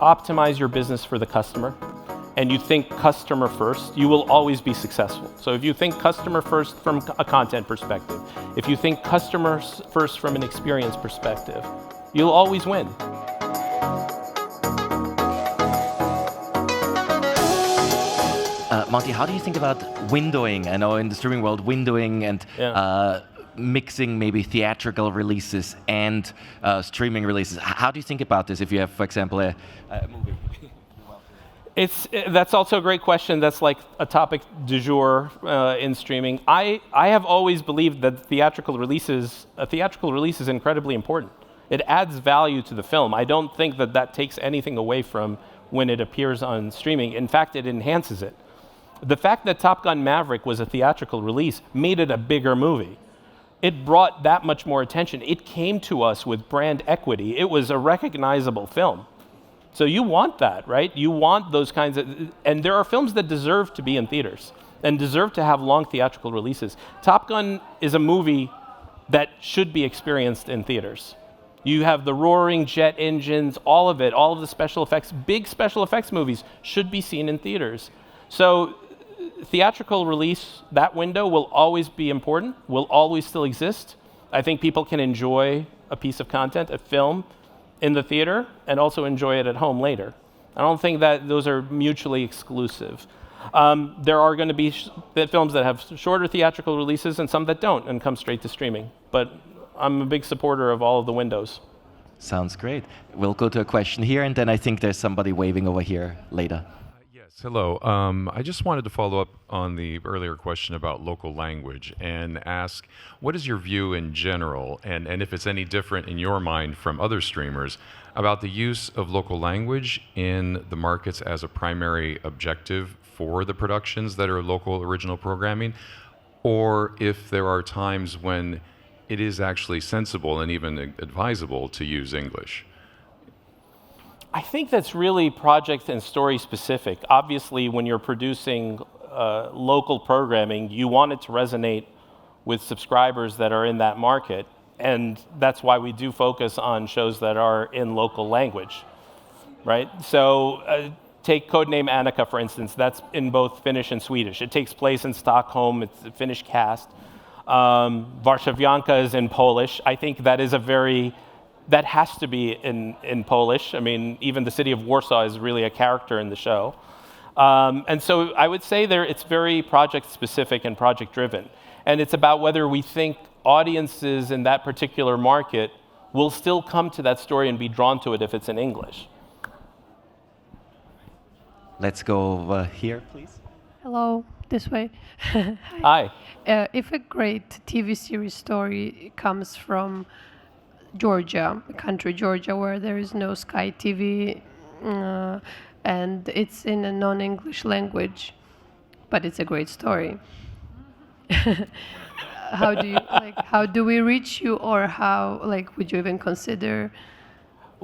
optimize your business for the customer and you think customer first, you will always be successful. So if you think customer first from a content perspective, if you think customers first from an experience perspective, you'll always win. Monty, how do you think about windowing? I know in the streaming world, windowing and mixing maybe theatrical releases and streaming releases. How do you think about this if you have, for example, a movie? That's also a great question. That's like a topic du jour in streaming. I have always believed that a theatrical release is incredibly important. It adds value to the film. I don't think that takes anything away from when it appears on streaming. In fact, it enhances it. The fact that Top Gun Maverick was a theatrical release made it a bigger movie. It brought that much more attention. It came to us with brand equity. It was a recognizable film. So you want that, right? You want those kinds of, and there are films that deserve to be in theaters and deserve to have long theatrical releases. Top Gun is a movie that should be experienced in theaters. You have the roaring jet engines, all of it, all of the special effects. Big special effects movies should be seen in theaters. So theatrical release, that window will always be important, will always still exist. I think people can enjoy a piece of content, a film, in the theater and also enjoy it at home later. I don't think that those are mutually exclusive. There are going to be films that have shorter theatrical releases and some that don't and come straight to streaming. But I'm a big supporter of all of the windows. Sounds great. We'll go to a question here, and then I think there's somebody waving over here later. Yes, hello. I just wanted to follow up on the earlier question about local language and ask, what is your view in general, and if it's any different in your mind from other streamers, about the use of local language in the markets as a primary objective for the productions that are local original programming, or if there are times when it is actually sensible and even advisable to use English? I think that's really project and story specific. Obviously, when you're producing local programming, you want it to resonate with subscribers that are in that market. And that's why we do focus on shows that are in local language, right? So take Codename Annika, for instance. That's in both Finnish and Swedish. It takes place in Stockholm. It's a Finnish cast. Warszawianka is in Polish. I think that is that has to be in Polish. I mean, even the city of Warsaw is really a character in the show. And so I would say it's very project specific and project driven. And it's about whether we think audiences in that particular market will still come to that story and be drawn to it if it's in English. Let's go over here, please. Hello, this way. Hi. If a great TV series story comes from Georgia, the country Georgia, where there is no Sky TV, and it's in a non-English language, but it's a great story. How do we reach you, or would you even consider?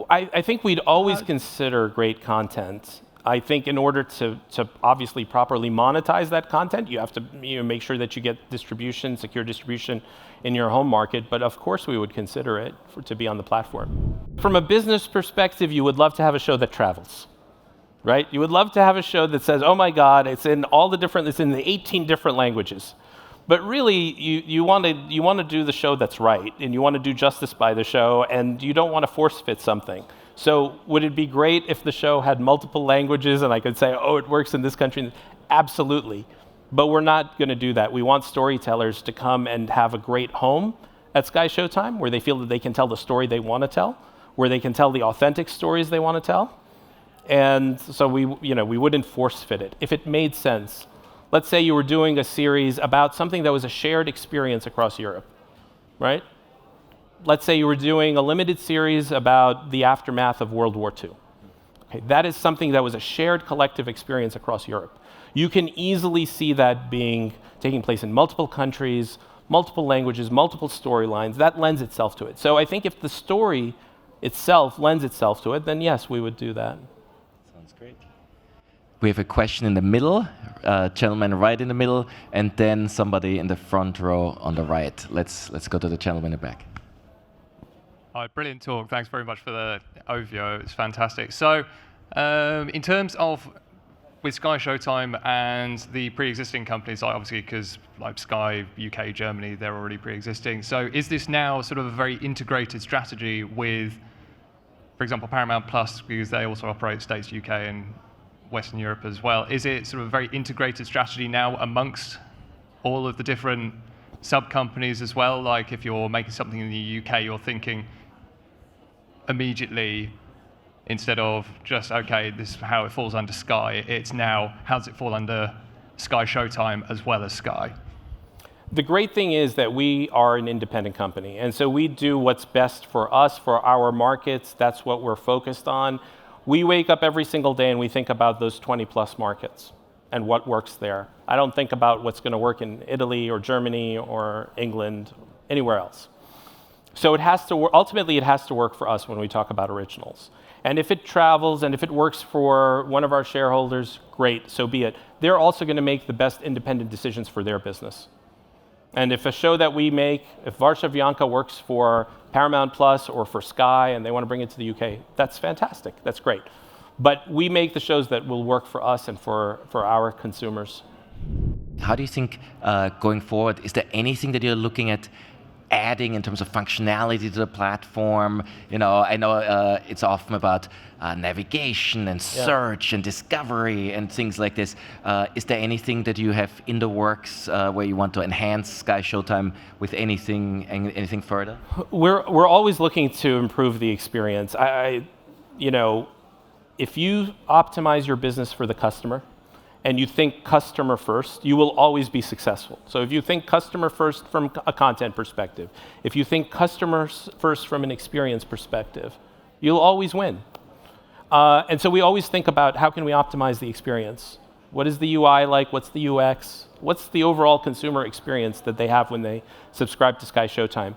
I think we'd always consider great content. I think in order to obviously properly monetize that content, you have to make sure that you get distribution, secure distribution in your home market. But of course, we would consider it to be on the platform. From a business perspective, you would love to have a show that travels, right? You would love to have a show that says, "Oh my God, it's in it's in the 18 different languages." But really, you want to do the show that's right, and you want to do justice by the show, and you don't want to force fit something. So would it be great if the show had multiple languages and I could say, oh, it works in this country? Absolutely. But we're not going to do that. We want storytellers to come and have a great home at SkyShowtime where they feel that they can tell the story they want to tell, where they can tell the authentic stories they want to tell. And so we wouldn't force fit it. If it made sense, let's say you were doing a series about something that was a shared experience across Europe, right? Let's say you were doing a limited series about the aftermath of World War II. Okay, that is something that was a shared collective experience across Europe. You can easily see that taking place in multiple countries, multiple languages, multiple storylines. That lends itself to it. So I think if the story itself lends itself to it, then yes, we would do that. Sounds great. We have a question in the middle, gentleman right in the middle, and then somebody in the front row on the right. Let's go to the gentleman in the back. Hi, brilliant talk. Thanks very much for the overview. It's fantastic. So In terms of with Sky Showtime and the pre-existing companies, like obviously because like Sky UK, Germany, they're already pre-existing. So is this now sort of a very integrated strategy with, for example, Paramount Plus, because they also operate States, UK, and Western Europe as well? Is it sort of a very integrated strategy now amongst all of the different sub-companies as well? Like if you're making something in the UK, you're thinking immediately, instead of just, okay, this is how it falls under Sky, it's now, how does it fall under Sky Showtime as well as Sky? The great thing is that we are an independent company, and so we do what's best for us, for our markets. That's what we're focused on. We wake up every single day and we think about those 20 plus markets and what works there. I don't think about what's going to work in Italy or Germany or England, anywhere else. So it has to ultimately it has to work for us when we talk about originals. And if it travels and if it works for one of our shareholders, great, so be it. They're also going to make the best independent decisions for their business. And if a show that we make, if Warszawianka works for Paramount Plus or for Sky and they want to bring it to the UK, that's fantastic, that's great. But we make the shows that will work for us and for our consumers. How do you think going forward, is there anything that you're looking at adding in terms of functionality to the platform? You know, I know it's often about navigation and search and discovery and things like this. Is there anything that you have in the works where you want to enhance Sky Showtime with anything further? We're always looking to improve the experience. You know, if you optimize your business for the customer, and you think customer first, you will always be successful. So if you think customer first from a content perspective, if you think customers first from an experience perspective, you'll always win. And so we always think about how can we optimize the experience? What is the UI like? What's the UX? What's the overall consumer experience that they have when they subscribe to Sky Showtime?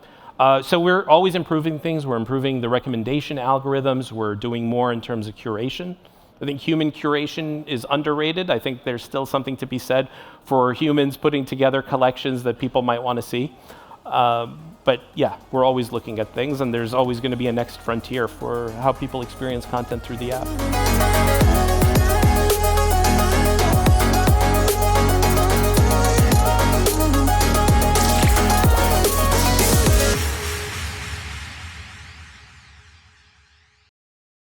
So we're always improving things. We're improving the recommendation algorithms. We're doing more in terms of curation. I think human curation is underrated. I think there's still something to be said for humans putting together collections that people might want to see. But yeah, we're always looking at things, and there's always going to be a next frontier for how people experience content through the app.